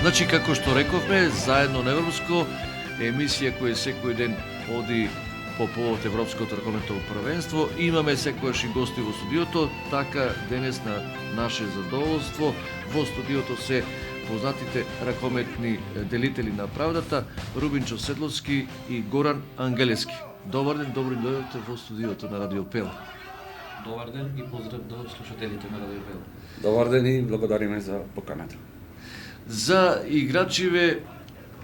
Значи, како што рековме, заедно на Европско, емисија која секој ден оди по повод Европското ракометово првенство. Имаме секојаш и гости во студиото, така денес на наше задоволство во студиото се познатите ракометни делители на правдата Рубинчо Седловски и Горан Ангелевски. Добар ден, добри дојдовте во студиото на Радио Пел. Добар ден и поздрав до слушателите на Радио Пел. Добар ден и благодариме за поканата. За играчиве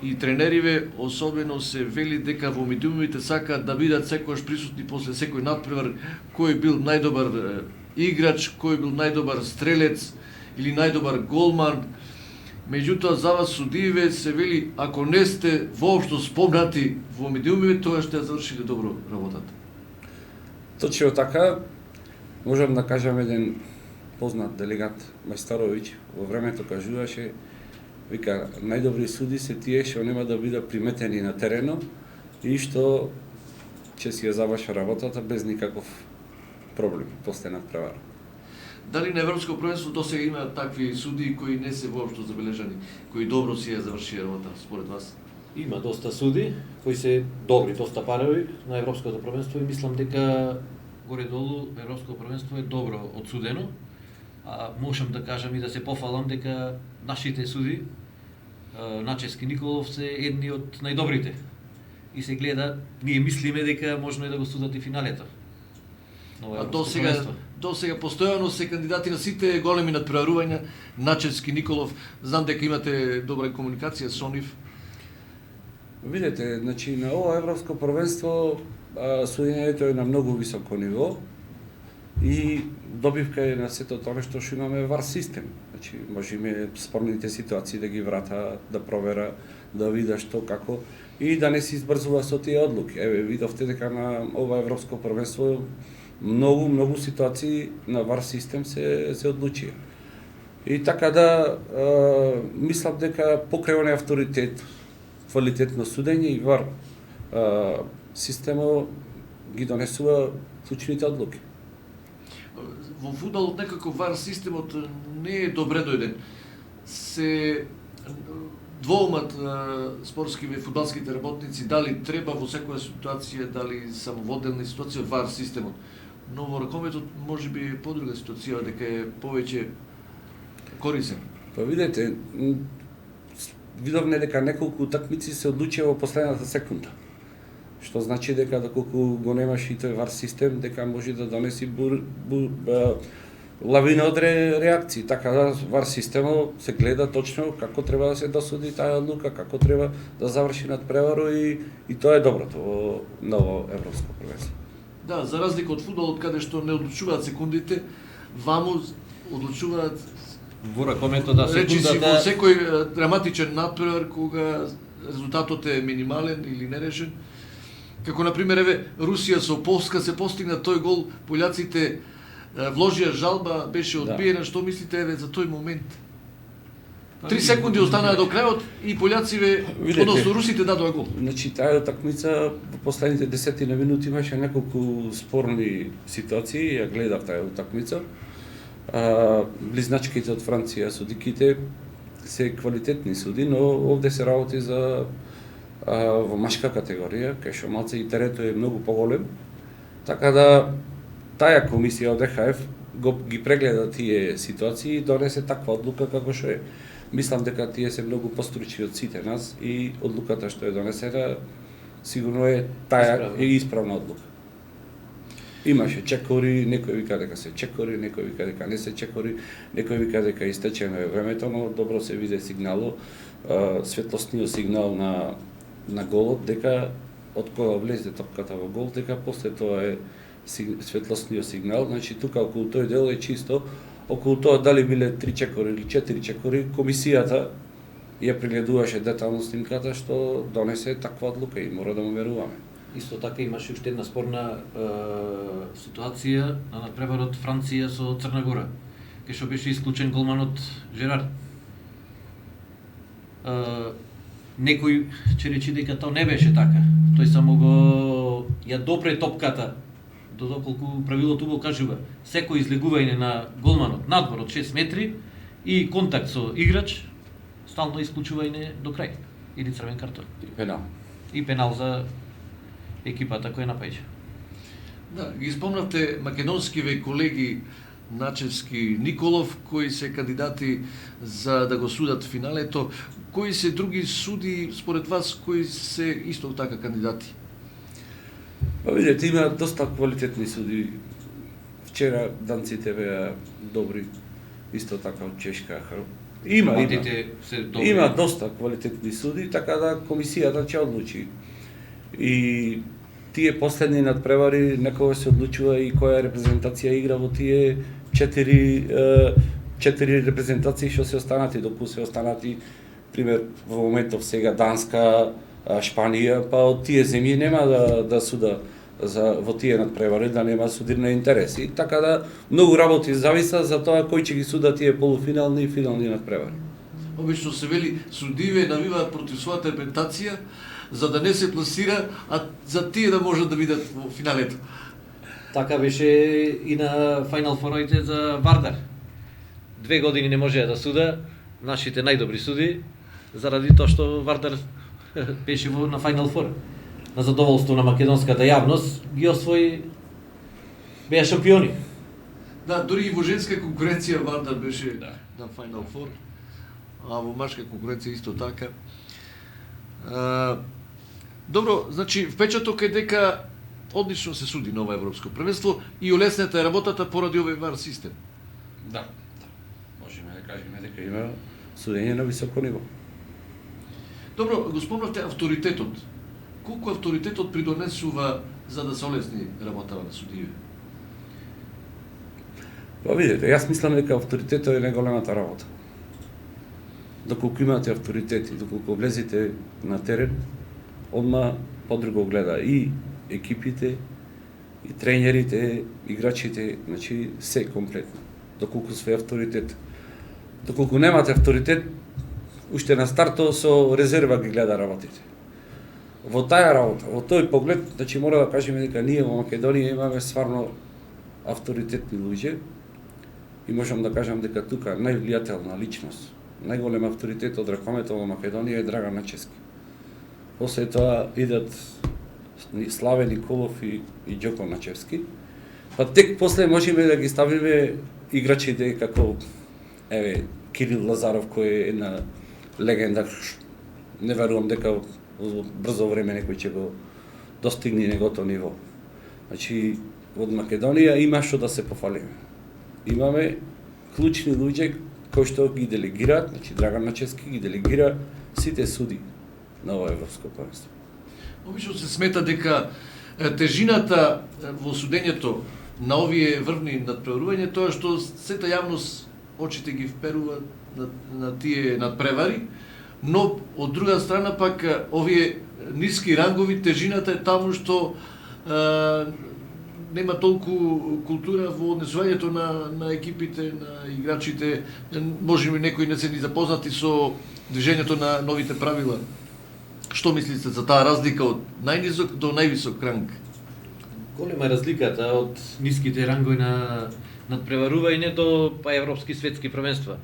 и тренериве особено се вели дека во медиумите сакаат да бидат секојаш присутни после секој надпревар, кој бил најдобар играч, кој бил најдобар стрелец или најдобар голман. Меѓутоа за вас судиеве се вели ако не сте воопшто спомнати во медиумите, тоа ще завршиле добро работата. Точно така, можам да кажам еден познат делегат Мајстаровиќ во времето кажуваше, вика, најдобри суди се тие што нема да бидат приметени на терено и што ќе си ја заврши работата без никаков проблем после надпревара. Дали на Европско првенство досега има такви суди кои не се воопшто забележани, кои добро си ја заврши работа според вас? Има доста суди кои се добри, доста пареви на Европското првенство и мислам дека горе-долу Европско првенство е добро одсудено. А можам да кажам и да се пофалам дека нашите суди, Начески Николов се едни од најдобрите. И се гледа, ние мислиме дека можно да го судат и финалето. А до сега постојано се кандидати на сите големи надпреварувања. Начески Николов, знам дека имате добра комуникација со нив. Видете, значи на ова Европско првенство судењето е на многу високо ниво и добивка е на сето тоа што имаме вар систем. Значи можеме спорните ситуации да ги врата, да провера, да види што како и да не се избрзува со тие одлуки. Еве видовте дека на ова Европско првенство многу ситуации на вар систем се одлучија. И така да мислам дека покрај оној авторитет, квалитетно судење и вар системот ги донесува клучните одлуки. Во фудбалот некако вар системот не е добре дојден. Се двоумат спортскиве фудбалските работници дали треба во секоја ситуација, дали самоводелни ситуации вар системот. Но во ракометот можеби е подруга ситуација дека е повеќе корисен. Па видете, видовме дека неколку утакмици се одлучија во последната секунда. Што значи дека доколку го немаш и тој вар систем, дека може да донеси лавина од реакции. Така да вар системот се гледа точно како треба да се досуди таа одлука, како треба да заврши надпреварот и тоа е доброто во ново Европско првенство. Да, за разлика од фудбалот каде што не одлучуваат секундите, ваму одлучуваат Во ракометот да секундата. секундата Во секој драматичен надпревар кога резултатот е минимален или нерешен. Како на пример еве Русија со Полска се постигна тој гол, пољаците вложија жалба, беше одбиена. Што мислите еве за тој момент? 3 секунди останаа до крајот и пољаците, односно русите дадоа гол. Значи таа утакмица во последните 10 минути имаше неколку спорни ситуации, ја гледав таа утакмица. Близначките од Франција, судиките се квалитетни суди, но овде се работи за во машка категорија, кај што малце и терето е многу поголем. Така да таа комисија од ЕХФ ги прегледа тие ситуации и донесе таква одлука како што е. Мислам дека тие се многу постручни од сите нас и одлуката што е донесена сигурно е таа е исправна одлука. Имаше чекори, некој вика дека се чекори, некој вика дека не се чекори, некој вика дека истечено е времето, но добро се виде сигнало, светлосниот сигнал на голот, дека од кога влезе топката во гол, дека после тоа е светлосниот сигнал. Значи тука околу тој дел е чисто, околу тоа дали биле 3 чекори или 4 чекори, комисијата ја прегледуваше детално снимката што донесе таква одлука и мора да му веруваме. исто така имаше уште една спорна ситуација на надпреварот Франција со Црна Гора, кај што беше исклучен голманот Жерар. Некој ќе речи дека тоа не беше така. Тој само го ја допре топката, доколку правилото го кажува секој излегување на голманот надвор од 6 метри и контакт со играч стално исклучување до крај или црвен картон. Пенал. И пенал за екипата која напаѓа. Да, ги спомнавте македонскиве колеги Начевски, Николов, кои се кандидати за да го судат финалето. Кои се други суди според вас кои се исто така кандидати? Па видите, има доста квалитетни суди. Вчера данците беа добри, исто така од Чешка. Има доста квалитетни суди, така да комисијата ќе одлучи. И тие последни надпревари некогаш се одлучува и која репрезентација игра во тие четири репрезентации што се останати, доколку се останати, пример, во моментов сега Данска, Шпанија, па од тие земји нема да суда во тие надпревари, да нема судирни интереси. Така да многу работи зависа за тоа кој ќе ги суда тие полуфинални и финални надпревари. Обично се вели судиве навиваат против својата репутација за да не се пласира, а за тие да можат да видат во финалето. Така беше и на Final Four-овите за Вардар. 2 години не можеа да суда нашите најдобри суди заради тоа што Вардар беше на Final Four. На задоволство на македонската јавност ги освои, беа шампиони. Да, дури и во женска конкуренција Вардар беше на Final Four, а во машка конкуренција исто така. Добро, значи впечаток е дека одлично се суди на ова европско првенство и олеснета е работата поради овој VAR систем. Да. Можеме да кажеме дека има судење на високо ниво. Добро, го спомнавте авторитетот. Колку авторитетот придонесува за да се олесни работава на судије? Па видите, јас мислам дека авторитетот е најголемата работа. Доколку имате авторитет и доколку влезете на терен, одма подруго гледа и екипите, и тренерите, играчите, значи се комплетно. Доколку све авторитет. Доколку немате авторитет, уште на старто со резерва ги гледа работите. Во таа работа, во тој поглед, значи мора да кажеме дека ние во Македонија имаме стварно авторитетни луѓе и можам да кажам дека тука највлијателна личност, најголем авторитет од ракометот во Македонија е Драган Начевски. После тоа идат Славе Николов и Ѓоко Начевски. Па тек после можеме да ги ставиме играчите како Кирил Лазаров кој е една легенда. Не верувам дека во брзо време некој ќе го достигне негото ниво. Значи, од Македонија има што да се пофалиме. Имаме клучни луѓе кои што ги делегираат, значи Драган Начевски ги делегира сите суди на ова европско првенство. Обично се смета дека тежината во судењето на овие врвни надпреварувања тоа што сета јавност очите ги вперува на тие надпревари, но од друга страна пак овие ниски рангови тежината е таму што нема толку култура во однесувањето на екипите, на играчите, можеби некои не се ни запознати со движењето на новите правила. Што мислите за таа разлика од најнизок до највисок ранг? Голема разликата од ниските рангови на надпреварување до европски светски првенства.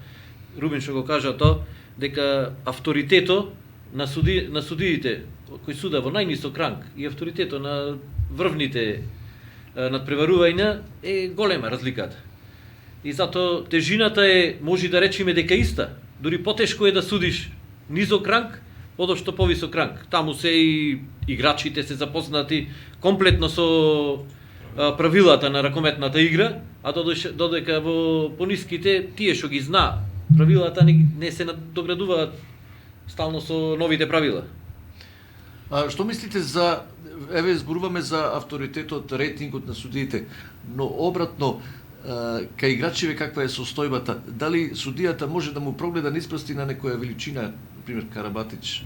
Рубин што го кажа тоа, дека авторитетот на судиите кои суда во најнисок ранг и авторитетот на врвните надпреварувања е голема разликата. И затоа тежината е, може да речеме дека иста. Дури потешко е да судиш низок ранг, одошто повисок ранг. Таму се и играчите се запознати комплетно со правилата на ракометната игра, а додека во пониските тие што ги знаат правилата не се надоградуваат стално со новите правила. А што мислите за, еве зборуваме за авторитетот, рейтингот на судиите, но обратно, кај играчиве каква е состојбата? Дали судијата може да му прогледа ниспрсти на некоја величина, например Карабатич?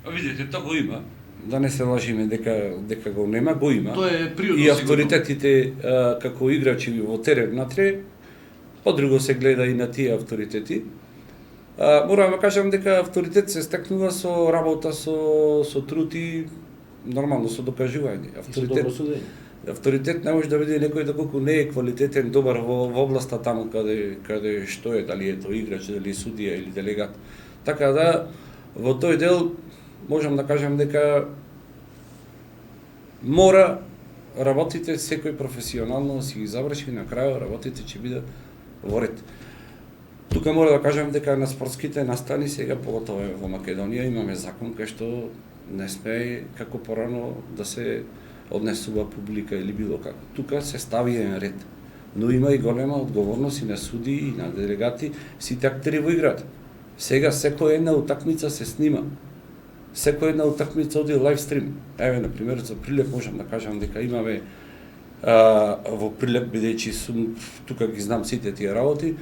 Видите, тоа го има. Да не се лажиме дека го нема, го има. Тоа е природно. И авторитетите како играчи во терен натре, подруго се гледа и на тие авторитети. Морам да кажам дека авторитет се стекнува со работа, со труд и нормално со докажување. Авторитет не може да биде некој доколку не е квалитетен, добар во областа таму каде што е, дали е тој играч, дали е судија или делегат. Така да во тој дел можам да кажам дека мора работите секој професионално си ги заврши, на крајот работите ќе бидат во ред. Тука мора да кажам дека на спортските настани сега, поготово во Македонија, имаме закон кај што не сме како порано да се однесува публика или било како. Тука се стави еден ред, но има и голема одговорност и на суди и на делегати, сите актери во играта. Сега секоја една утакмица се снима. Секоја една утакмица оди лайв стрим. Еве, на пример, за Прилеп можам да кажам дека имаме во Прилеп, бидејќи сум тука ги знам сите тие работи,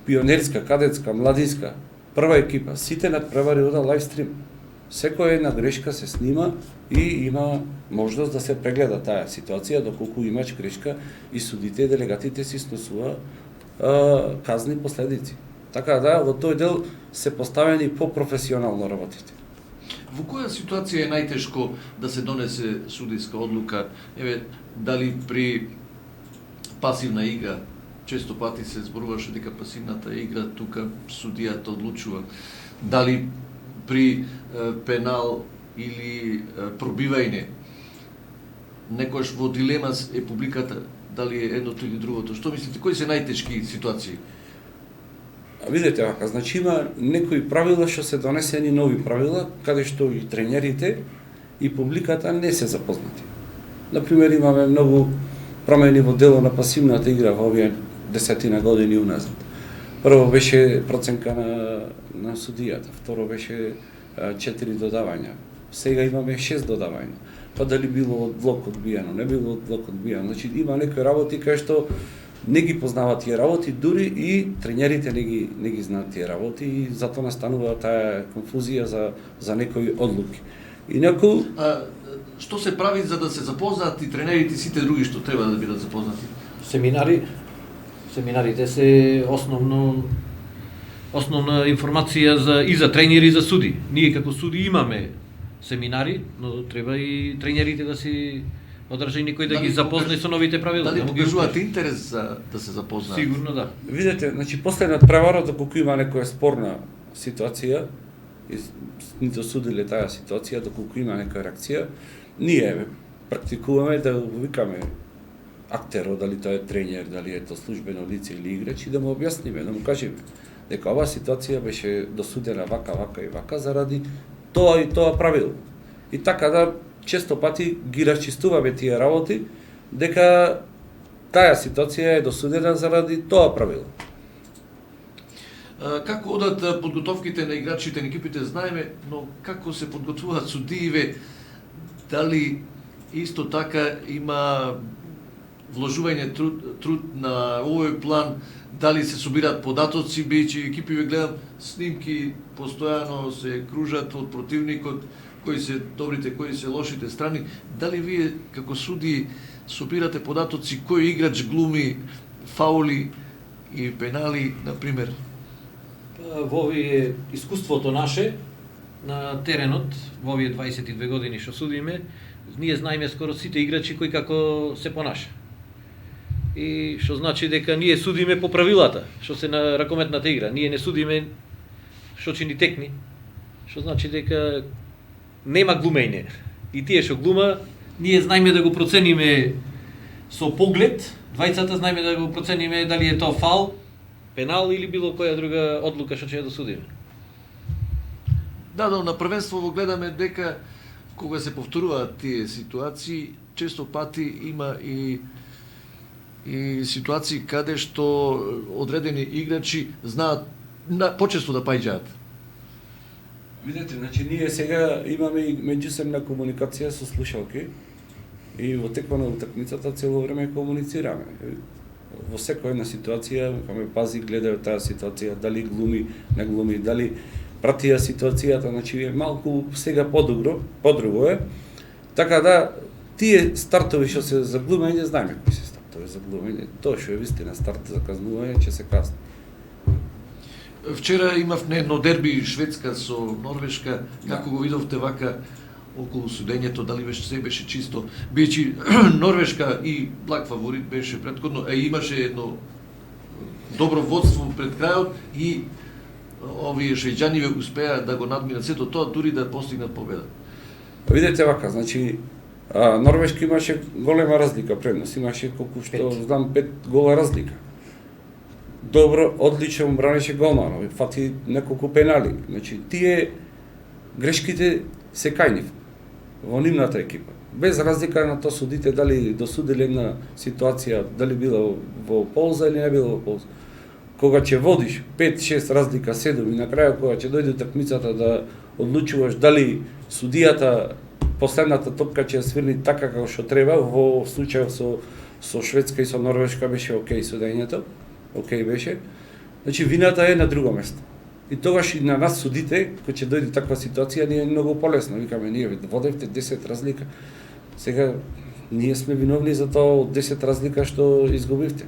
пионерска, кадетска, младинска, прва екипа, сите надпревари ода лайв стрим. Секоја една грешка се снима и има можност да се прегледа таа ситуација, доколку имаш грешка и судите и делегатите си сносува казни последици. Така да, во тој дел се поставени по-професионално работите. Во која ситуација е најтешко да се донесе судиска одлука? Еве, дали при пасивна игра, често пати се зборуваше дека пасивната игра тука судијата одлучува. Дали при пенал или пробивање, некојаш во дилема е публиката, дали е едното или другото. Што мислите, кои се најтешки ситуации? Видете вака, значи има некои правила што се донесени нови правила, каде што и тренерите и публиката не се запознати. Например, имаме многу промени во дело на пасивната игра во овие 10 години уназад. Прво беше проценка на судијата, второ беше 4 додавања. Сега имаме 6 додавања. Па дали било одлог одбијано, не било одлог одбијано. Значи има некои работи кај што не ги познаваат тие работи, дури и тренерите не ги знаат тие работи и затоа настанува таа конфузија за некои одлуки. Инаку што се прави за да се запознаат и тренерите и сите други што треба да бидат запознати? Семинарите се основна информација и за тренери и за суди. Ние како суди имаме семинари, но треба и тренерите да си одржи некој да ги запознае со новите правила. Дали покажуваат интерес за да се запознаат? Сигурно да. Видете, значи после надпреварот, доколку има некоја спорна ситуација, и нито судиле таа ситуација, доколку има некоја реакција, ние практикуваме да викаме актерот, дали тоа е тренер, дали е тоа службено лице или играч, и да му објасниме, да му кажеме дека оваа ситуација беше досудена вака и вака заради тоа и тоа правило. И така да често пати ги расчистуваме тие работи дека таа ситуација е досудена заради тоа правило. Како одат подготовките на играчите на екипите, знаеме, но како се подготвуваат судиите, дали исто така има вложување труд на овој план, дали се собираат податоци, бидејќи екипи гледам снимки постојано се кружат од противникот, кои се добрите, кои се лошите страни. Дали вие како суди собирате податоци кој играч глуми фаули и пенали, например? Во овие искуството наше на теренот, во овие 22 години што судиме, ние знаеме скоро сите играчи кои како се понаша. И што значи дека ние судиме по правилата, што се на ракометната игра. Ние не судиме што ќе ни текни. Што значи дека нема глумење. И тие што глума, ние знаеме да го процениме со поглед, двајцата знаеме да го процениме дали е тоа фаул, пенал или било која друга одлука што ќе ја досудиме. Да, но на првенство го гледаме дека кога се повторуваат тие ситуации, често пати има и ситуации каде што одредени играчи знаат почесто да паѓаат. Видете, значи ние сега имаме и меѓусебна комуникација со слушалки и во текот на утакмицата цело време комуницираме. Во секоја една ситуација, кога пази, гледају таа ситуација, дали глуми, не глуми, дали пратија ситуацијата, значи е малку сега подруго е. Така да, тие стартови што се за глумење, знаеме кои се стартови за глумење. Тоа што е вистина старт за казнување, ќе се казни. Вчера имав едно дерби Шведска со Норвешка, како го видовте вака околу судењето, дали беше се беше чисто, бичи Норвешка и благ фаворит беше претходно, имаше едно добро водство пред крајот и овие швејќани успеа да го надминат сето тоа, дури да постигнат победа. Видете вака, значи Норвешка имаше голема разлика предност, имаше колку што знам 5 гола разлика. Добро, одлично бранеше голманот, фати неколку пенали. Значи тие грешките се кај нив во нивната екипа. Без разлика на тоа судите дали досудили една ситуација, дали била во полза или не била во полза. Кога ќе водиш 5-6 разлика 7 и на крајот кога ќе дојде такмицата да одлучуваш дали судијата последната топка ќе свирни така како што треба, во случајот со Шведска и со Норвешка беше окей судењето, окей беше. Значи вината е на друго место. И тогаш и на нас судите, кој ќе дојде таква ситуација, ние е многу полесно. Викаме, ние водевте 10 разлика. Сега ние сме виновни за тоа од 10 разлика што изгубивте.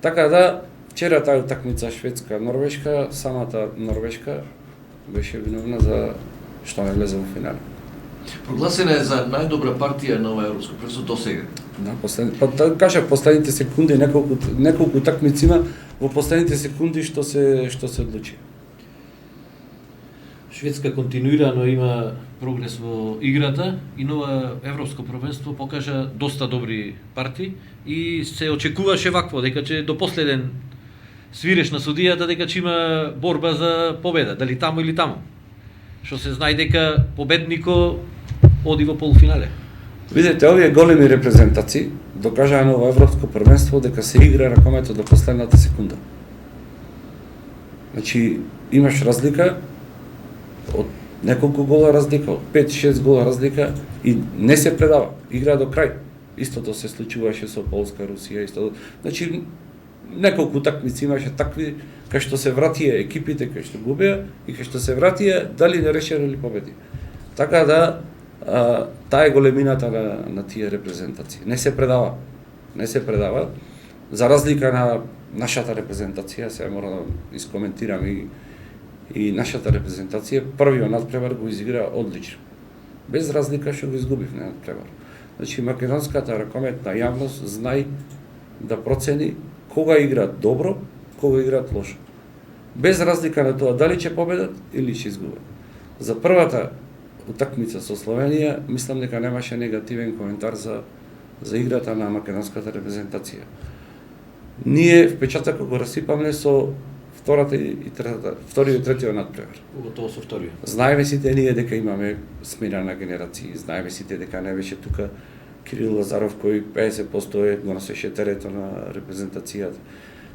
Така да, вчера таа утакмица Шведска-Норвешка, самата Норвешка беше виновна за што не влезе во финале. Прогласена е за најдобра партија на ова европско првенство до сега. Да, последните секунди неколку такмици има во последните секунди што се одлучи. Шведска континуирано има прогрес во играта и нова европско првенство покажа доста добри парти и се очекуваше вакво дека ќе до последен свиреш на судијата дека ќе има борба за победа, дали таму или таму. Што се знае дека победнико оди во полуфинале. Видете, овие големи репрезентации докажаа на ова европско првенство дека се игра ракомето до последната секунда. Значи, имаш разлика од неколку гола разлика, од 5-6 гола разлика и не се предава, игра до крај. Истото се случуваше со Полска, Русија, истото. Значи, неколку такмици имаше такви кај што се вратија екипите кај што губеа и кај што се вратија дали не решено или победи. Така да таа е големината на тие репрезентации. Не се предава. За разлика на нашата репрезентација, сега мора да искоментирам и нашата репрезентација, првиот надпревар го изигра одлично. Без разлика што го изгубив на надпревар. Значи македонската ракометна јавност знај да процени кога играат добро, кога играат лошо. Без разлика на тоа дали ќе победат или ќе изгубат. За првата утакмица со Словенија, мислам дека немаше негативен коментар за играта на македонската репрезентација. Ние впечатокот го расипаме со вториот и третиот надпревар. Поготово со вториот. Знаеме сите ние дека имаме смена на генерации, знаеме сите дека не беше тука Кирил Лазаров кој 50% го носеше терето на репрезентацијата.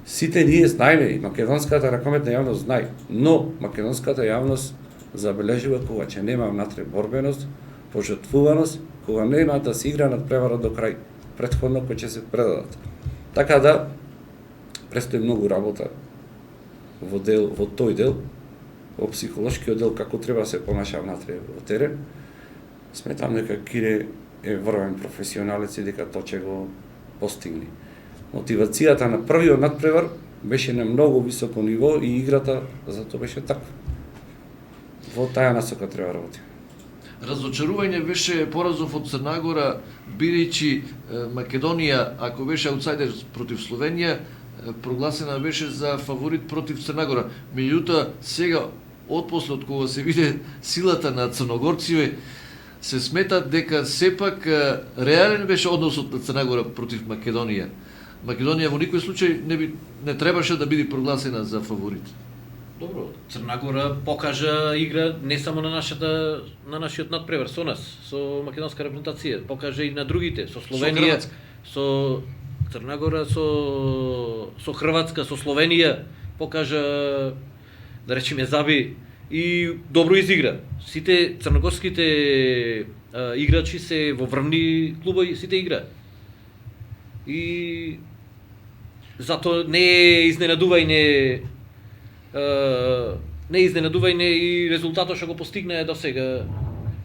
Сите ние знаеме и македонската ракометна јавност знае, но македонската јавност забележува кога ќе нема внатре борбеност, пожртвуваност, кога нема да се игра надпреварот до крај, претходно кој ќе се предадат. Така да престои многу работа во тој дел, во психолошкиот дел како треба да се понаша внатре во терен. Сметам дека Кире е врвен професионалец и дека тоа ќе го постигне. Мотивацијата на првиот надпревар беше на многу високо ниво и играта затоа беше таква. Во таа насока треба работи. Разочарување беше поразов од Црна Гора, бидејќи Македонија, ако беше аутсайдер против Словенија, прогласена беше за фаворит против Црна Гора. Меѓутоа, сега, отпосле од кога се виде силата на црногорците, се смета дека сепак реален беше односот на Црна Гора против Македонија. Македонија во никој случај не требаше да биде прогласена за фаворит. Добро, Црна Гора покажа игра не само на нашиот надпревар со нас, со македонска репрезентација, покажа и на другите, со Словенија, со Црна Гора, со Хрватска, со Словенија, покажа, да речеме, заби и добро изигра. Сите црногорските играчи се во врвни клубови, сите игра. И затоа не изненадување и резултатот што го постигнаа до сега.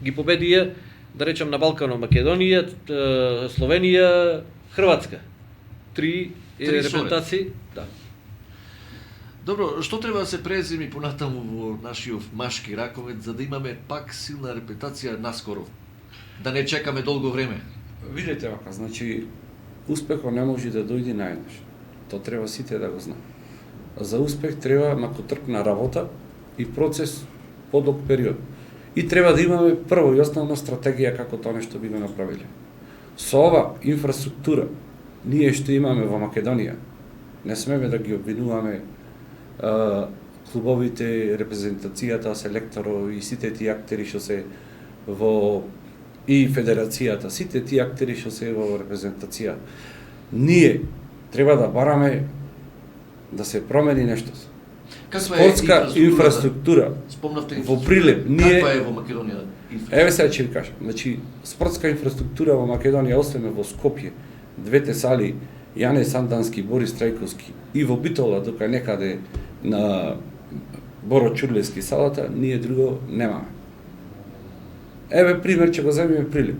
Ги победија, да речем, на Балканот Македонија, Словенија, Хрватска. Три репрезентации, да. Добро, што треба да се преземи понатаму во нашиот машки раковет за да имаме пак силна репутација наскоро? да не чекаме долго време? Видете вака, значи успехот не може да дојде наеднаш. Тоа треба сите да го знаат. За успех треба макотрпна работа и процес подолг период. И треба да имаме прво и основна стратегија како тоа нешто би го направиле. Со ова инфраструктура, ние што имаме во Македонија, не смеме да ги обвинуваме клубовите, репрезентацијата, селекторот и сите тие актери што се во и федерацијата, сите тие актери што се во репрезентација. Ние треба да бараме да се промени нешто. Спортска инфраструктура. Спомнавте во Прилеп. Ние каква е во Македонија? Еве сега ќе ви кажам. Значи спортска инфраструктура во Македонија, освен во Скопје, двете сали Јане Сандански, Борис Трајковски и во Битола, дока некаде на Боро Чурлевски салата, ние друго немаме. Еве пример ќе го земеме Прилеп.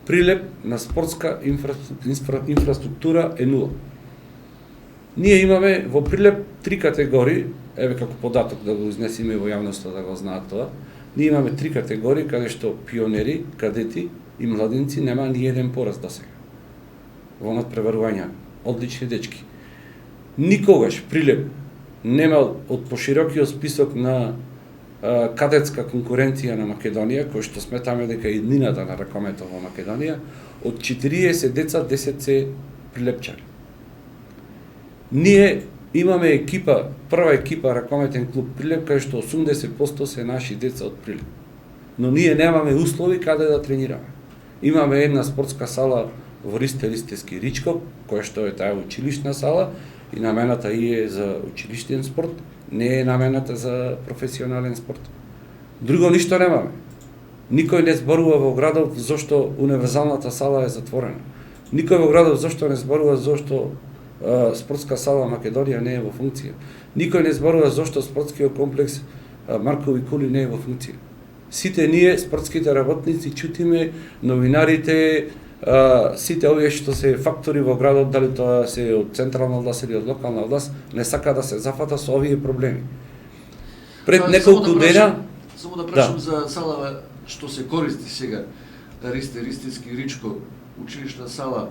Прилеп на спортска инфраструктура е нула. Ние имаме во Прилеп 3 категории, еве како податок да го изнесеме во јавноста да го знаат тоа. Ние имаме 3 категории каде што пионери, кадети и младинци нема ни еден пораз до сега. Во надпреварување, одлични дечки. Никогаш Прилеп немал од поширокиот список на кадетска конкуренција на Македонија, кој што сметаме дека е иднината на ракометот во Македонија, од 40 деца 10 се прилепчани. Ние имаме екипа, прва екипа ракометен клуб Прилеп, кај што 80% се наши деца од Прилеп. Но ние немаме услови каде да тренираме. Имаме една спортска сала во Ристе-Ристески Ричков, која што е таа училишна сала и намената и е за училиштен спорт, не е намената за професионален спорт. Друго ништо немаме. Никој не зборува во градов зошто универзалната сала е затворена. Никој во градов зошто не зборува зошто спортска сала Македонија не е во функција. Никој не зборува зошто спортскиот комплекс Маркови кули не е во функција. Сите ние, спортските работници, чутиме, новинарите, сите овие што се фактори во градот, дали тоа се од централна власт или од локална власт, не сака да се зафата со овие проблеми. Пред неколку дена... Само да прашам за сала што се користи сега, Ристески Ричко, училишна сала.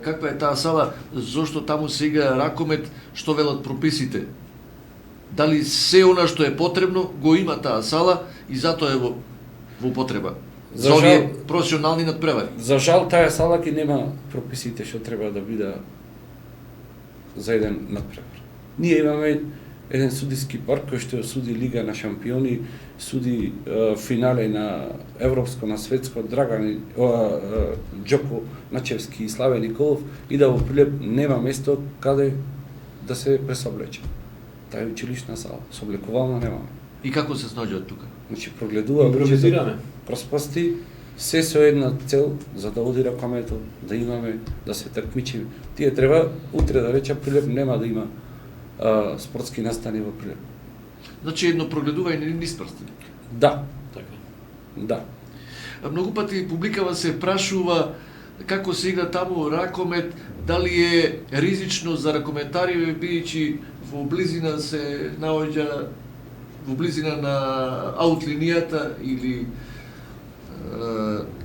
Каква е таа сала, зошто таму се игра ракомет, што велат прописите? Дали се она што е потребно го има таа сала и затоа е во употреба? За овие професионални надпревари. За жал таа сала ќе нема прописите што треба да биде за еден надпревар. Ние имаме еден судиски парк кој што суди Лига на шампиони, суди финале на европско, на светско, Драган Џоко Начевски и Славе Николов, и да во Прилеп нема место каде да се пресоблече. Таа е училишна сала, соблекувална немаме. И како се снаоѓаат тука? Значи прогледува, импровизираме. Проспасти се со една цел за да оди ракометот, да имаме, да се такмичиме. Тие треба утре да рече Прилеп нема да има спортски настани во Прилеп. Значи едно прогледување низ прсти. Да. Така. Да. Многу пати публикава се прашува како се игра таму ракомет, дали е ризично за ракометари, бидејќи во близина се наоѓа во близина на аут линијата или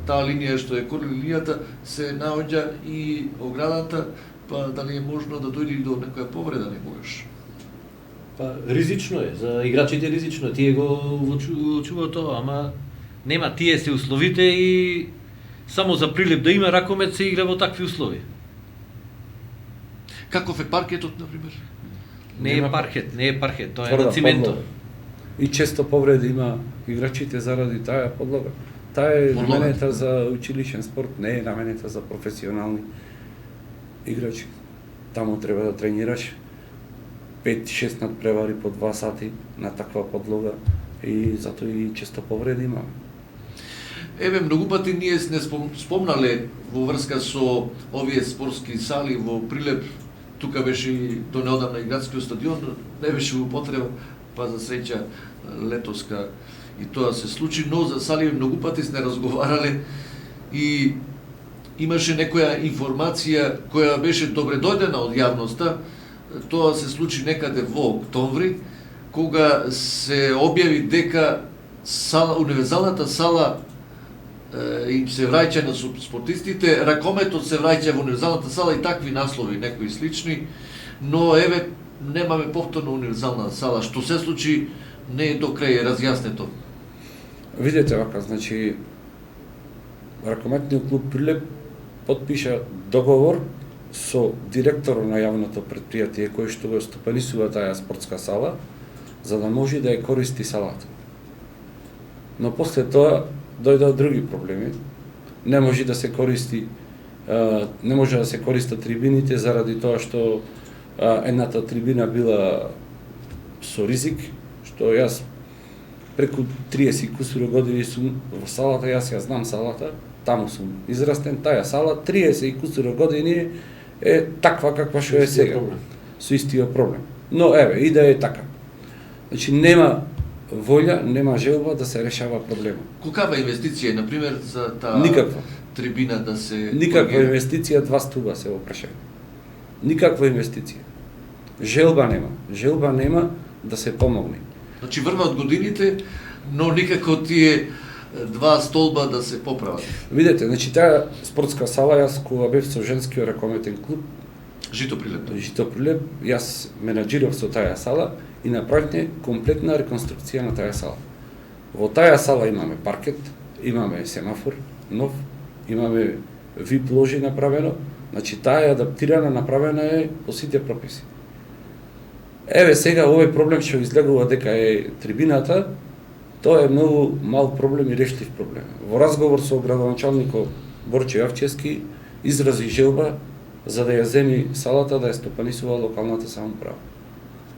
таа линија што е корли линијата се наоѓа и оградата, па дали е можно да дојде до некоја повреда некогаш? Па ризично е, за играчите ризично, тие го учуваат тоа, ама нема, тие се условите и само за Прилеп да има ракомет се игра во такви услови. Каков е паркетот, например? Не е паркет, тоа е на циментов. И често повреди има играчите заради таа подлога. Таа е наменета за училишен спорт, не е наменета за професионални играчи. Таму треба да тренираш 5-6 надпревари по 2 сати на таква подлога и затоа и често повреди има. Еве, многу пати ние не спомнале во врска со овие спортски сали во Прилеп. Тука беше и до неодамна и градскиот стадион, не беше во употреба, па за среќа летоска и тоа се случи, но за сали многу пати сме разговарале и имаше некоја информација која беше добре дојдена од јавноста. Тоа се случи некаде во октомври, кога се објави дека универзалната сала им се враќа на спортистите, ракометот се враќа во универзалната сала и такви наслови, некои слични, но еве немаме повторно универзална сала. Што се случи не е до крај разјаснето. Видете вака, значи ракометниот клуб Прилеп потпиша договор со директорот на јавното претпријатие кој што го стопанисува таа спортска сала, за да може да ја користи салата. Но после тоа дојдоа други проблеми. Не може да се користи не може да се користат трибините заради тоа што едната трибина била со ризик, што јас преку 30 кусури години сум во салата, јас ја знам салата, таму сум израстен, таа сала 30 кусури години е таква каква што е сега. Со истиот проблем. Но еве, и да е така. Значи нема волја, нема желба да се решава проблемот. Колкава инвестиција, на пример, за таа Никаква. трибина да се Никаква инвестиција, 2 стуба се опрашаја. Никаква инвестиција. Желба нема. Желба нема да се помогне. Значи врваат годините, но никако тие 2 столба да се поправат. Видете, значи таа спортска сала, јас кога бев со женскиот ракометен клуб Жито Прилеп. Жито Прилеп, јас менаџирав со таа сала и направивме комплетна реконструкција на таа сала. Во таа сала имаме паркет, имаме семафор нов, имаме VIP ложи направено, значи таа е адаптирана, направена е по сите прописи. Еве сега овој проблем што излегува дека е трибината, тоа е многу мал проблем и рештив проблем. Во разговор со градоначалникот Борче Јавчевски изрази желба за да ја земи салата да ја стопанисува локалната самоуправа.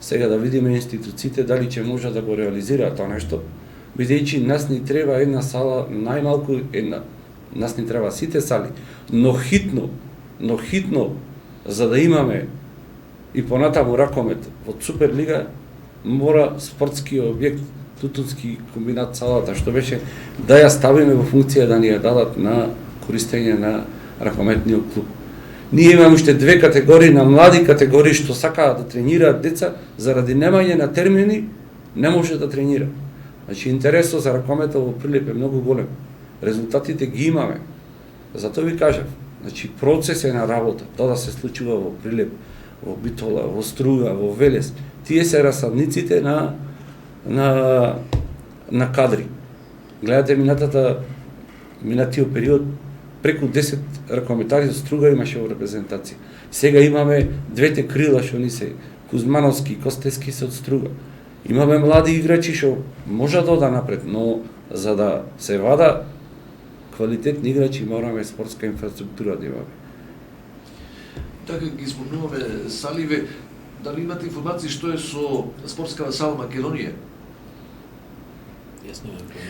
Сега да видиме институциите дали ќе може да го реализираат тоа нешто, бидејќи нас ни треба една сала, најмалку една. Нас ни треба сите сали, но хитно за да имаме и понатаму ракомет во Суперлига, мора спортски објект Тутунски комбинат салата, што беше да ја ставиме во функција да ни ја дадат на користење на ракометниот клуб. Ние имаме уште 2 категории на млади категории што сакаат да тренираат деца, заради немање на термини не може да тренира. Значи интересот за ракометот во Прилеп е многу голем. Резултатите ги имаме. Затоа ви кажав, значи процес е на работа, тоа да се случува во Прилеп, во Битола, во Струга, во Велес. Тие се расадниците на кадри. Гледате минатиот период преку 10 ракометари од Струга имаше во репрезентација. Сега имаме 2 крила што ни се Кузмановски, Костески се од Струга. Имаме млади играчи што може да ода напред, но за да се вада квалитетни играчи мораме спортска инфраструктура да имаме. Така ги спомнуваме саливе, дали имате информации што е со спортската сала Македонија?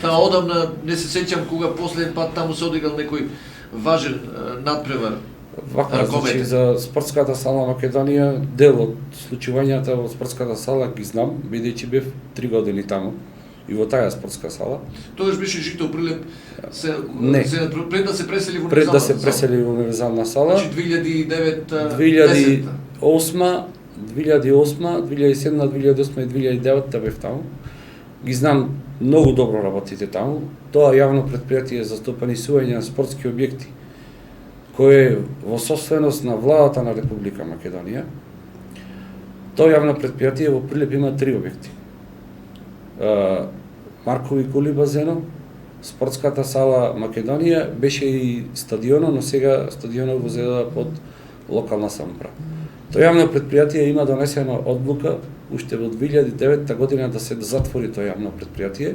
Таа одамна не се сеќам кога последен пат таму се одиграл некој важен надпревар. Вака, значи, за спортската сала Македонија, дел од случувањата во спортската сала ги знам, бидејќи бев 3 години таму и во таа спортска сала. Тогаш беше Жито Прилеп пред да се пресели во пред да се пресели во универзална сала. Значи 2009 2008, 2007, 2008 и 2009 бев таму. Ги знам многу добро работите таму. Тоа јавно претпријатие за стопанисување на спортски објекти кој е во собственост на владата на Република Македонија. Тоа јавно претпријатие во Прилеп има 3 објекти. Маркови кули базено, спортската сала Македонија, беше и стадионот, но сега стадионот го зедува под локална самоуправа. Тоа јавно претпријатие има донесена одлука уште во 2009 година да се затвори тоа јавно претпријатие,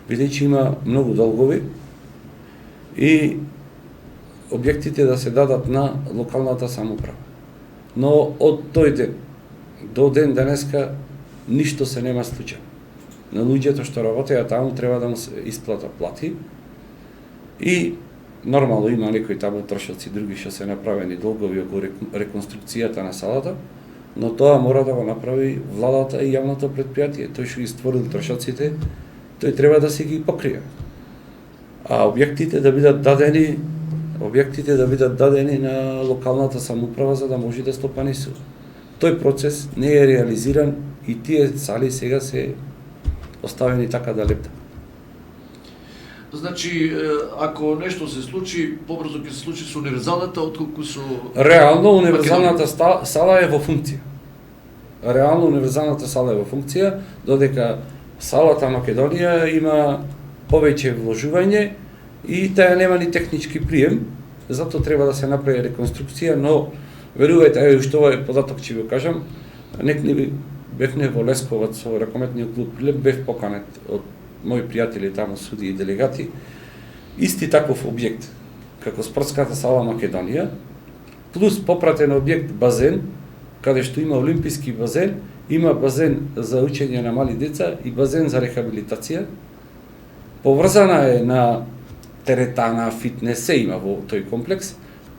бидејќи има многу долгови и објектите да се дадат на локалната самоуправа. Но од тој ден до ден денеска ништо се нема случај. На луѓето што работеа таму треба да му се исплата плати и нормално има некои таму трошоци други што се направени долгови околу реконструкцијата на салата, но тоа мора да го направи владата и јавното претпријатие. Тој што ги створил трошоците, тој треба да се ги покрие. А објектите да бидат дадени на локалната самоуправа за да може да стопанисува. Тој процес не е реализиран и тие сали сега се оставени така да лептат. Значи, ако нешто се случи, побрзо ќе се случи со универзалната, отколку со... Реално универзалната сала е во функција. Реално универзалната сала е во функција, додека салата Македонија има повеќе вложување и таа нема ни технички прием, затоа треба да се направи реконструкција, но верувајте, уште ова е податок ќе ви кажам, некни бевне во Лесковац со ракометниот клуб Прилеп, бев поканет од мои пријатели таму суди и делегати, исти таков објект како спортската сала Македонија, плюс попратен објект базен, каде што има олимписки базен, има базен за учење на мали деца и базен за рехабилитација. Поврзана е на теретана, фитнес, се има во тој комплекс.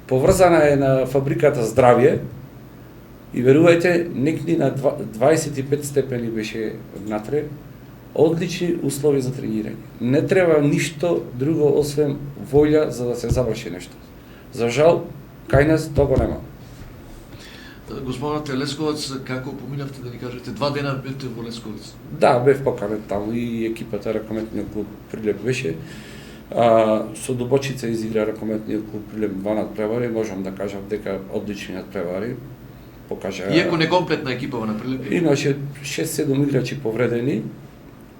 Поврзана е на фабриката Здравје и верувајте, некни на 25 степени беше внатре, одлични услови за тренирање. Не треба ништо друго освен волја за да се заврши нешто. За жал, кај нас тоа го нема. Господине Лесковац, како поминавте да ни кажете, 2 дена бевте во Лесковац? Да, бев поканет таму и екипата ракометниот клуб Прилеп беше. Со Дубочица изигра ракометниот клуб Прилеп 2 надпревари, можам да кажам дека одлични надпревари. Покажа... Иако некомплетна екипава на Прилеп? Имаше 6-7 играчи повредени,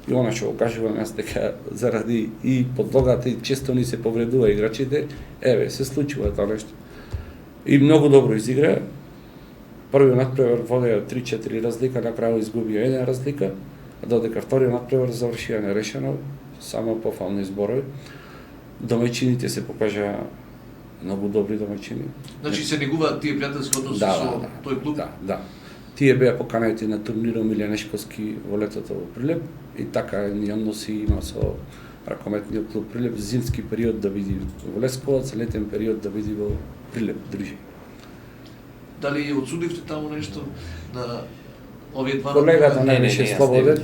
и она што го кажувам јас дека заради и подлогата и често ни се повредува играчите, еве, се случува тоа нешто. И многу добро изигра. Првиот надпревар водеа 3-4 разлика, на крајот изгубија 1 разлика, додека вториот надпревар завршија нерешено, само пофални зборови. Домаќините се покажа многу добри домаќини. Значи се негуваат тие пријателски односи со тој клуб? Да. Тие беа поканети на турнирот Милјанешковски во летото во Прилеп и така ни односи има со ракометниот клуб Прилеп, зимски период да биде во Лесковац, летен период да биде во Прилеп, дружи. Дали одсудивте таму нешто на овие два? Колегата не беше слободен.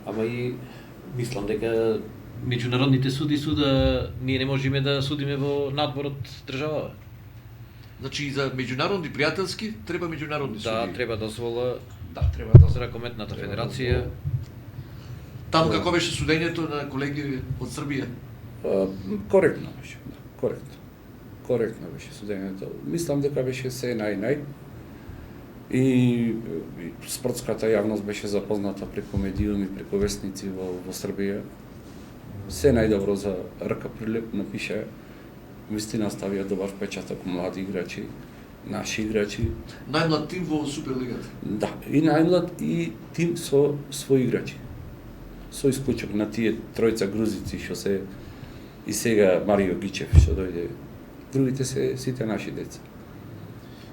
Ама и мислам дека меѓународните суди суда, ние не можеме да судиме во надбор од државава. Значи и за меѓународни пријателски треба меѓународни суди. Да, треба дозвола. Да, треба да За ракометната федерација. Таму како беше судењето на колеги од Србија? Коректно беше, коректно. Коректно беше судењето. Мислам дека беше се нај. И спортската јавност беше запозната преку медиуми, преку весници во Србија. Се најдобро за РК Прилеп напиша. Вистина ставија добар впечаток млади играчи, наши играчи. Најмлад тим во Суперлигата. Да, и најмлад и тим со своји играчи. Со исклучок на тие тројца грузици што се и сега Марио Гичев што дојде. Другите се сите наши деца.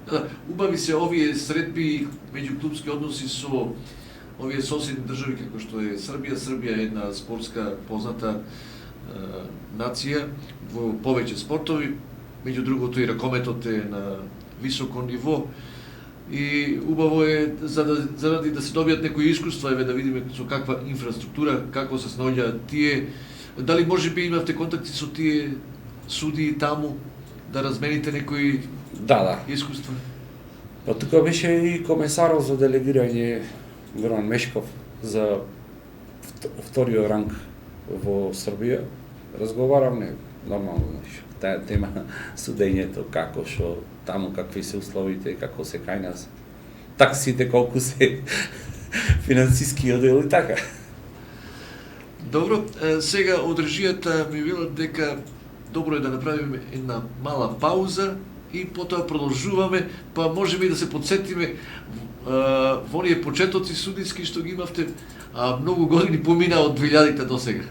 Да, убави се овие средби меѓуклубски односи со овие соседни држави како што е Србија. Србија е една спортска позната нација во повеќе спортови, меѓу другото и ракометот е на високо ниво и убаво е заради да се добијат некои искуства, еве да видиме со каква инфраструктура, како се снаоѓаат тие, дали можеби имавте контакти со тие суди таму да размените некои искуства? Па тука беше и комесарот за делегирање Грон Мешков за вториот ранг во Србија. Разговаравме нормално таа тема судењето, како што таму какви се условите, како се кај нас, таксите колку се финансиски одел и така. Добро, сега од режијата ми велат дека добро е да направиме една мала пауза и потоа продолжуваме, па можеме и да се подсетиме во оние почетоци судиски што ги имавте, многу години помина од 2000-те до сега.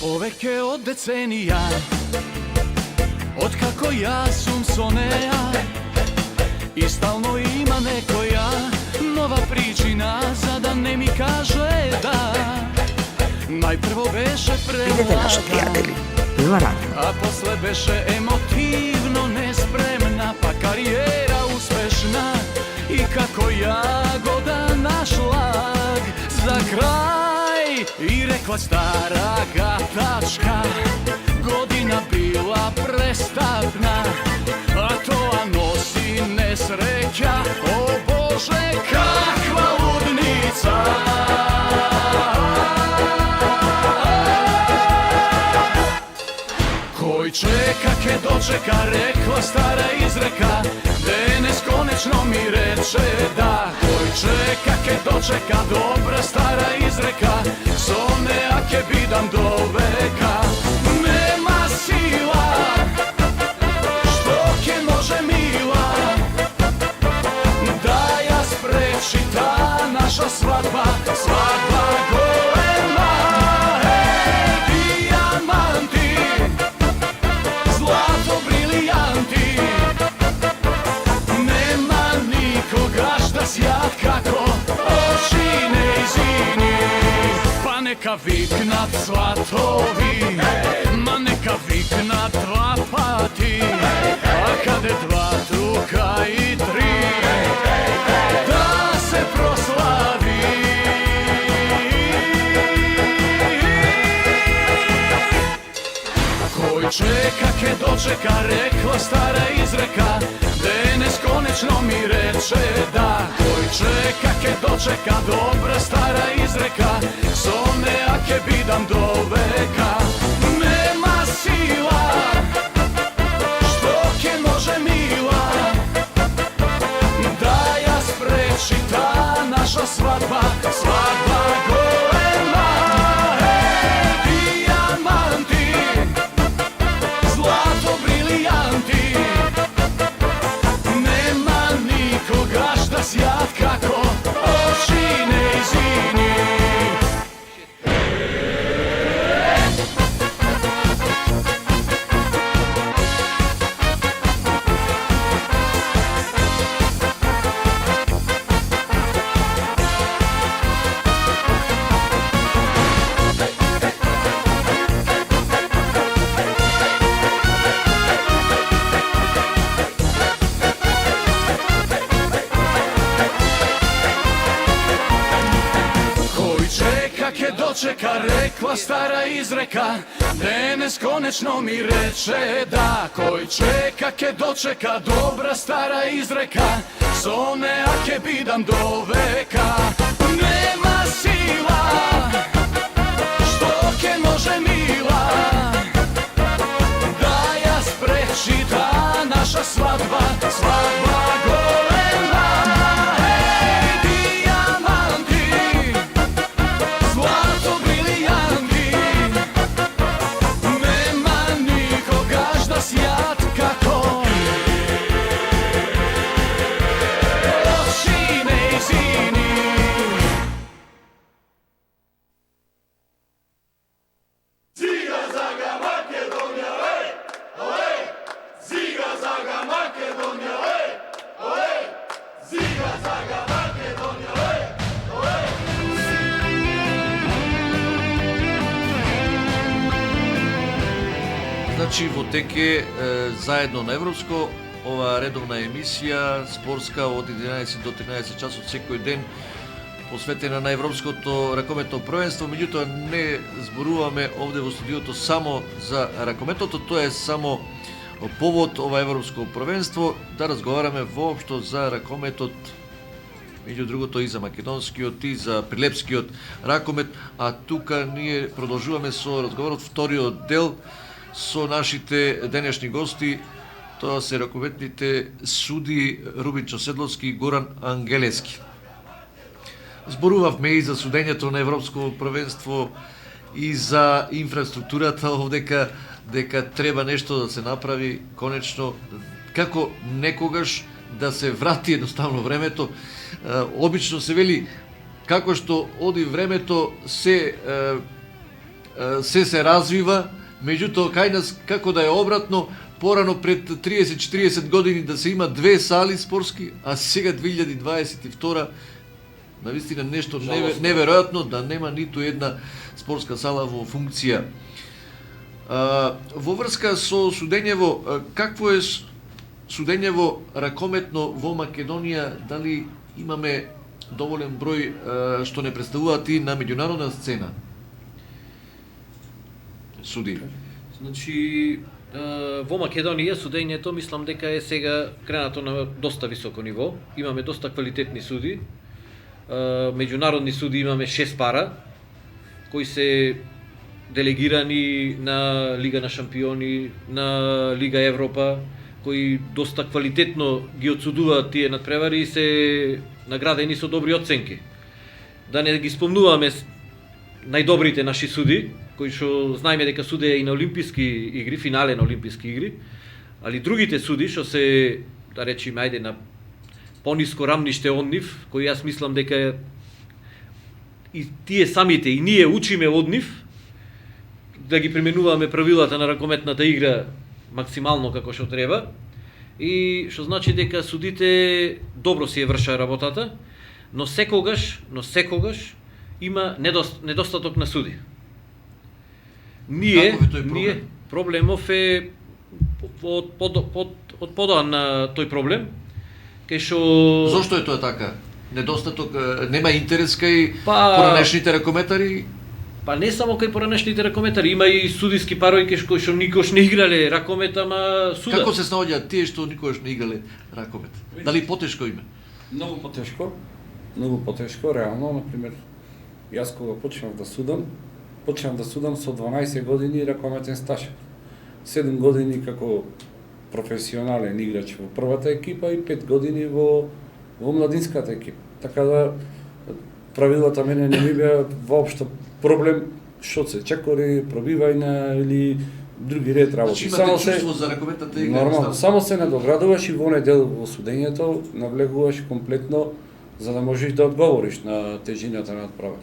Повеќе од деценија, откако јас сум со неа, и стално има некоја нова причина за да не ми каже да. Најпрво беше превладана, а после беше емотивно неспремна, па кариера успешна и како јагода на шлаг за крај. И рекла стара гатачка, година била престапна, а тоа носи несреќа, о Боже, како ke dočeka, rekla stara izreka, danes konečno mi reče da. Koji čeka ke dočeka, dobra stara izreka, sone ake bidam do veka. Nema sila, što ke može mila, da ja spreči ta naša svadba, svadba golema. Hej, dijamanti, zlato brilijanti, nema nikoga šta sjat kako oči ne izini. Pa neka viknat svatovi, ma neka viknat dva pati, a kade dva truka i tri, da se proslavi. Koji čeka ke dočeka, rekla stara izreka, danes konečno mi reče da. Koji čeka ke dočeka, dobra stara izreka, sone ake bidam do veka. Nema sila, što ke može mila, da ja spreči ta naša svadba, svadba golema. Hej, dijamanti, zlato brilijanti, nema nikoga šta sjat kako oči ne izini. Dočeka, rekla stara izreka, danes konečno mi reče da. Koji čeka ke dočeka, dobra stara izreka, sone ake bidam do veka. Nema sila, što ke može mila, da ja spreči ta naša svadba, svadba golema. Hej, dijamanti, zlato brilijanti, nema nikoga šta sjat kako oči ne izini. Ziga zaga Makedonija, ej, ej, ziga zaga Makedonija, ej, ej, ziga zaga Makedonija, ej, ej. Значи во теке заедно на Европско, ова редовна емисија спортска од 11 до 13 часот секој ден посветена на Европското ракометно првенство. Меѓутоа не зборуваме овде во студиото само за ракометото, тоа е само повод ова Европско првенство да разговараме воопшто за ракометот, меѓу другото и за македонскиот и за прилепскиот ракомет, а тука ние продолжуваме со разговорот, вториот дел со нашите денешни гости. Тоа се ракометните суди Рубинчо Седловски и Горан Ангелески. Зборувавме и за судењето на Европско првенство и за инфраструктурата овдека, дека треба нешто да се направи конечно, како некогаш да се врати едноставно времето. Обично се вели како што оди времето се развива, меѓутоа кај нас како да е обратно, порано пред 30-40 години да се има две сали спортски, а сега 2022 навистина нешто неверојатно да нема ниту една спортска сала во функција. Во врска со судењево, какво е судењево ракометно во Македонија, дали имаме доволен број што не представуваат и на меѓународна сцена суди? Значи, во Македонија судењето мислам дека е сега кренато на доста високо ниво. Имаме доста квалитетни суди. Меѓународни суди имаме 6 пара, кои се делегирани на Лига на шампиони, на Лига Европа, кои доста квалитетно ги отсудуваат тие надпревари и се наградени со добри оценки. Да не ги спомнуваме најдобрите наши суди, кои што знаеме дека судеа и на олимписки игри, финале на олимписки игри, али другите суди што се, да речеме, ајде на пониско рамниште од нив, кои јас мислам дека и тие самите и ние учиме од нив да ги применуваме правилата на ракометната игра максимално како што треба, и што значи дека судите добро си ја вршат работата, но секогаш има недостаток на суди. Каков е тој проблем? Проблемов е од подоан на тој проблем, кај што Зошто е тоа така? Недостаток, нема интерес кај Па- поранешните ракометари? па не само кај поранешните ракометари, има и судиски парои кои што никош не играле ракомет, ама судат. Како се снаоѓаат тие што никогаш не играле ракомет? Дали потешко име? Многу потешко, реално, например, јас кога почнав да судам со 12 години ракометен стаж. 7 години како професионален играч во првата екипа и 5 години во младинската екипа. Така да правилата мене не ми беа воопшто проблем, што се чекори, пробивајна или други ред работи. Значи имате чувство за ракометната игра? Нормално, само се надоградуваш и во оној дел во судењето навлегуваш комплетно за да можеш да одговориш на тежината на надправа.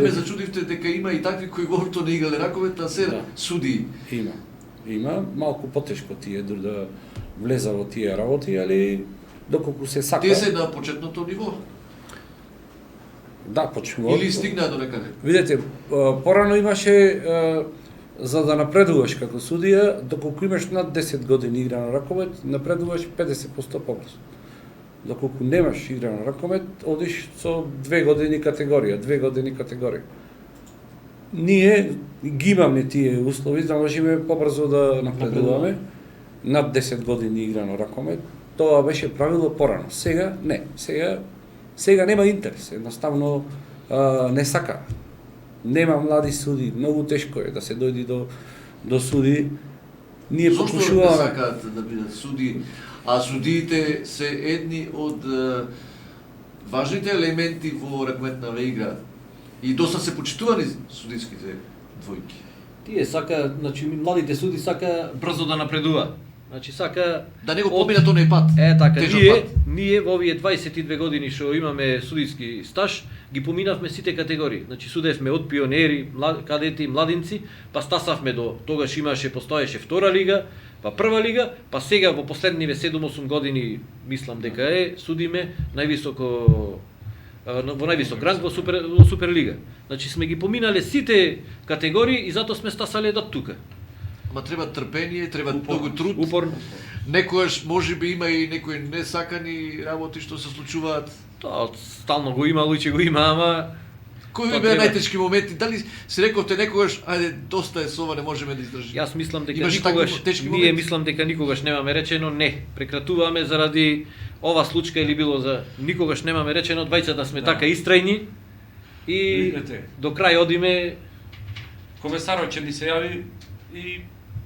Ме зачудивте дека има и такви кои воопшто не играле ракомет, а се суди. Има малку потешко тие да влеза во тие работи, али доколку се сака. Тие се на почетното ниво? Да, почнува. Или стигнаа до некаде? Видете, порано имаше за да напредуваш како судија, доколку имаш над 10 години игра на ракомет, напредуваш 50% побрзо. Доколку немаш игра на ракомет, одиш со 2 години категорија. Ние ги имаме тие услови, да можеме побрзо да напредуваме. Над 10 години игра на ракомет, тоа беше правило порано. Сега не. Сега нема интерес, едноставно не сака. Нема млади суди, многу тешко е да се дојди до суди. Ние Зошто не покушуваме. сакаат да бидат суди, а судиите се едни од важните елементи во ракометната игра и доста се почитувани судиските двојки. Тие значи младите суди сака брзо да напредува. Значи сака Да не го поминат оној пат. така, тежок пат. ние во овие 22 години што имаме судиски стаж, ги поминавме сите категории. Значи судевме од пионери, кадети, младинци, па стасавме до тогаш постоеше втора лига, па прва лига, па сега во последниве 7-8 години мислам дека судиме во највисок ранг во Суперлига. Значи сме ги поминале сите категории и затоа сме стасале до тука. Ма треба трпение, треба многу труд. Упорно. Некојаш можеби има и некои несакани работи што се случуваат. Тоа стално го имало и ќе го има, ама Кои Тоа ви беа треба. најтешки моменти? Дали се рековте некогаш, ајде, доста е со ова, не можеме да издржиме? јас мислам дека Имаше никогаш такви тешки ние моменти? мислам дека никогаш немаме речено не. Прекратуваме заради ова случка или било за никогаш немаме речено, двајцата сме така истрајни и Видете. до крај одиме. Комесарот ќе ни се јави и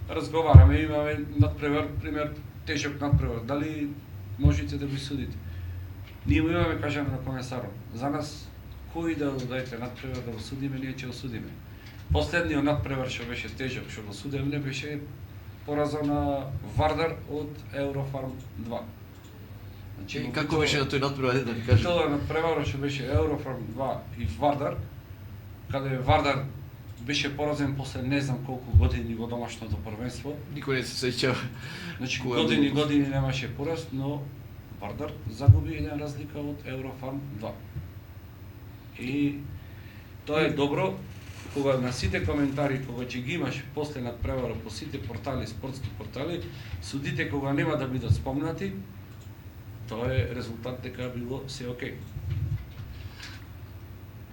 разговараме, имаме надпревар, пример, тежок надпревар. Дали можете да го судите? Ние му имаме кажаме на комесарот. За нас кој да дајте надпревар да го судиме, ние ќе го судиме. Последниот надпревар што беше тежок, што го судевме, беше пораза на Вардар од Еврофарм 2. Значи, И како беше на тој надпревар, да ни кажете? Тоа надпреварот што беше Еврофарм 2 и Вардар, каде Вардар беше поразен после не знам колку години во домашното првенство. Никој не се сеќава. Значи Која години немаше пораз, но Вардар загуби еден разлика од Еврофарм 2. И тоа е добро кога на сите коментари кога ќе ги имаш после надпревара по сите портали, спортски портали, судите кога нема да бидат спомнати, тоа е резултат дека било се окей.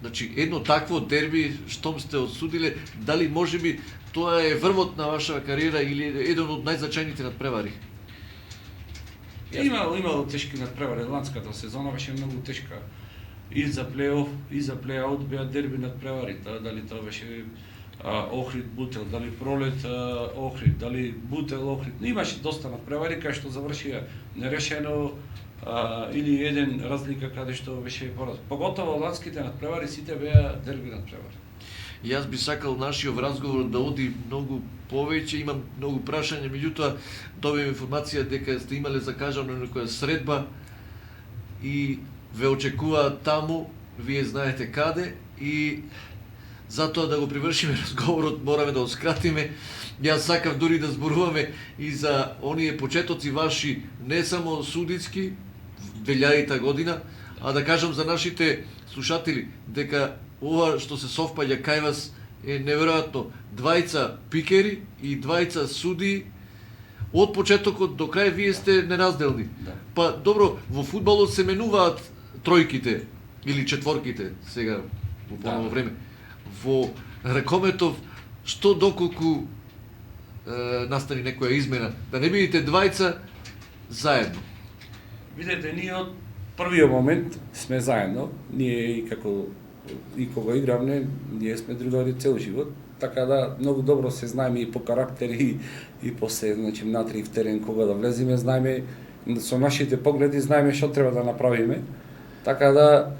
Значи, едно такво дерби, штом сте осудиле, дали можеби тоа е врвот на ваша кариера или еден од најзначајните надпревари? Имало тешки надпревари, ланската сезона беше многу тешка. И за плейоф, и за плейаут беа дерби надпревари, дали тоа беше Охрид, Бутел, дали Пролет, Охрид, дали Бутел, Охрид. Имаше доста надпревари кај што завршија нерешено или еден разлика каде што беше пораз. Поготово ланските надпревари сите беа дерби надпревари. И јас би сакал нашиот разговор да оди многу повеќе, имам многу прашања, меѓутоа добивам информација дека сте имале закажано некоја средба и ве очекуваат таму, вие знаете каде, и затоа да го привршиме разговорот мораме да го скратиме. Јас сакав дури да зборуваме и за оние почетоци ваши, не само судицки, 2000 година, а да кажам за нашите слушатели дека ова што се совпаѓа кај вас е неверојатно. Двајца пикери и двајца суди, од почетокот до крај вие сте неразделни. Да. Па добро, во фудбалот се менуваат тројките или четворките сега во поново време. Во ракометов што доколку настани некоја измена, да не бидете двајца заедно. Видете, ние од првиот момент сме заедно, ние и кога игравме, ние сме другари цел живот, така да многу добро се знаеме и по карактер и по се, значи внатре и в терен кога да влеземе, знаеме со нашите погледи знаеме што треба да направиме. Така да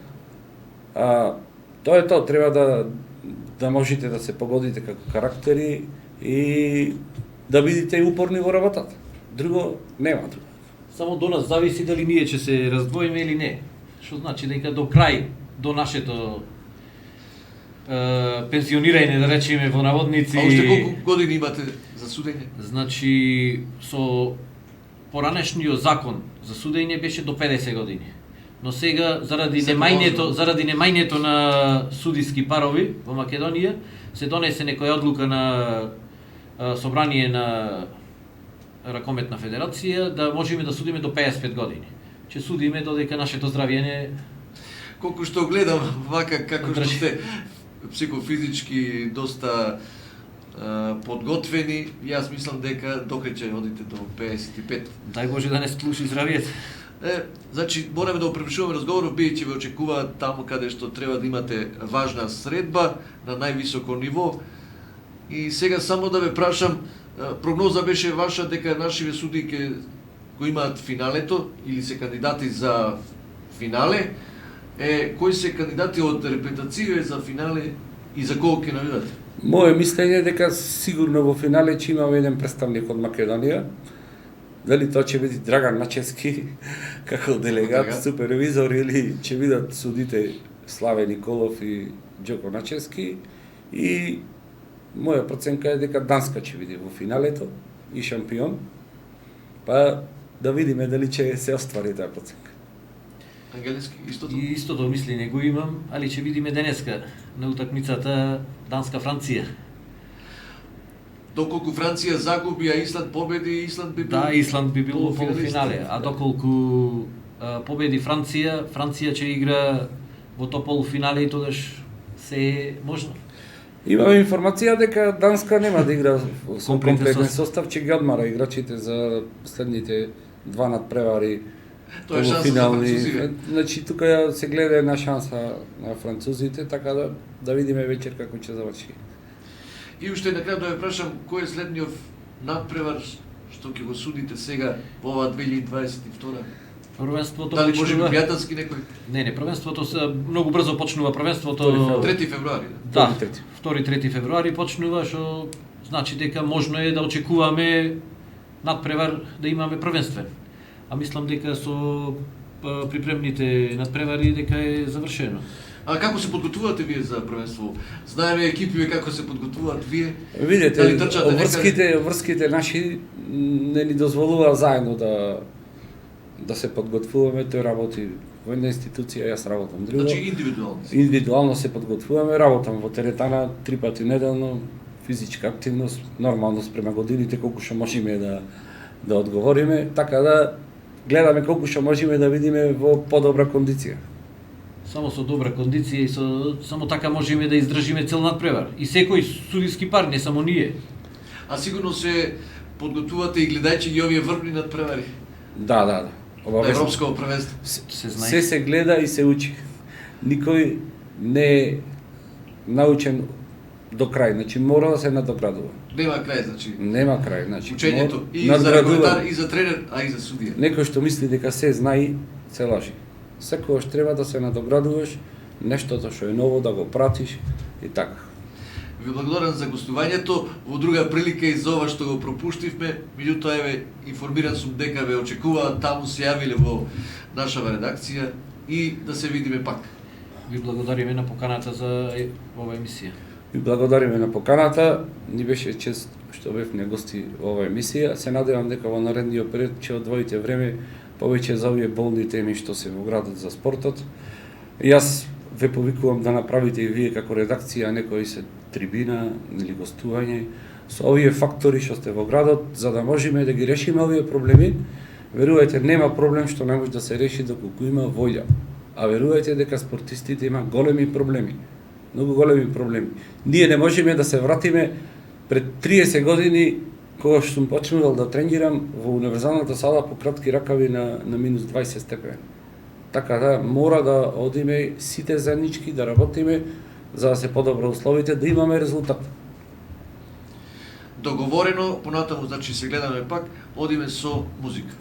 тоа е тоа, треба да можете да се погодите како карактери и да бидете упорни во работата. Друго нема друго. Само до нас зависи дали ние ќе се раздвоиме или не. Што значи дека до крај, до нашето пенсионирање, да речеме во наводници. А уште колку години имате за судење? Значи, со поранешниот закон за судење беше до 50 години. Но сега, заради немајнето на судиски парови во Македонија, се донесе некоја одлука на собрание на Ракометна федерација да можеме да судиме до 55 години. Че судиме додека нашето здравје не... Колку што гледам вака како што сте психофизички доста подготвени, јас мислам дека докај ќе одите до 55. Дај Боже да не слуши здравието. Значи, мораме да опревршуваме разговорот, бидејќи ве очекуваат таму каде што треба да имате важна средба на највисоко ниво. И сега само да ве прашам, прогноза беше ваша дека нашиве суди ќе го имаат финалето или се кандидати за финале. Кои се кандидати од репретације за финале и за кого ќе навидат? Моје мислење е дека сигурно во финале ќе имаме еден представник од Македонија. Дали тоа ќе биде Драган Начевски како делегат, супервизор, или ќе бидат судите Славе Николов и Џоко Начевски. И моја проценка е дека Данска ќе биде во финалето и шампион. Па да видиме дали ќе се оствари таа проценка. Ангелески, истото? И истото мислење го имам, али ќе видиме денеска на утакмицата Данска-Франција. Доколку Франција загуби, а Исланд победи, Исланд би бил... Да, Исланд би бил во полуфинале, а доколку победи Франција, Франција ќе игра во то полуфинале и тогаш се е можно. Имаме информација дека Данска нема да игра со Комплетен комплетен состав, ќе ги одмара играчите за следните два надпревари. Тоа е шанса за французите. Значи тука се гледа една шанса на французите, така да видиме вечер како ќе заврши. И уште на крај да ве прашам, кој е следниот надпревар што ќе го судите сега во оваа 2022? Првенството Дали може би почнува... пријателски некој? Не, првенството многу брзо почнува првенството. 3 февруари. Да, 2-3 февруари почнува, што значи дека можно е да очекуваме надпревар да имаме првенствен. А мислам дека со припремните надпревари дека е завршено. А како се подготвувате вие за првенство? Знаеме екипиве како се подготвуваат вие? Видете, Дали трчате некаде? врските наши не ни дозволува заедно да се подготвуваме, тој работи во една институција, јас работам друго. Значи индивидуално. Индивидуално се подготвуваме, работам во теретана 3 пати неделно, физичка активност, нормално спрема годините колку што можеме да одговориме, така да гледаме колку што можеме да видиме во подобра кондиција. Само со добра кондиција и само така можеме да издржиме цел надпревар. И секој судиски пар, не само ние. А сигурно се подготвувате и гледајќи ги овие врвни надпревари Да. на Обавесно. европско првенство. Се знае. Се гледа и се учи. Никој не е научен до крај, значи мора да се надоградува. Нема крај, значи. Нема крај, значи Учењето и за надградува. регулатар, и за тренер, а и за судија. Некој што мисли дека се знае, се лажи. Секогаш треба да се надоградуваш, нештото што е ново да го пратиш и така. Ви благодарам за гостувањето. Во друга прилика и за ова што го пропуштивме, меѓутоа еве информиран сум дека ве очекуваат, таму се јавиле во нашава редакција и да се видиме пак. Ви благодариме на поканата за ова емисија. Ви благодариме на поканата, ни беше чест што бевме гости во оваа емисија. Се надевам дека во наредниот период ќе одвоите време повеќе за овие болни теми што се во градот за спортот. Јас ве повикувам да направите и вие како редакција некој се трибина или гостување со овие фактори што сте во градот, за да можеме да ги решиме овие проблеми. Верувајте, нема проблем што не може да се реши доколку има волја. А верувајте дека спортистите има големи проблеми. Многу големи проблеми. Ние не можеме да се вратиме пред 30 години кога што сум почнал да тренирам во универзалната сала по кратки ракави на минус 20 степени. Така да мора да одиме сите заеднички да работиме за да се подобра условите, да имаме резултат. Договорено, понатаму, значи се гледаме пак, одиме со музика.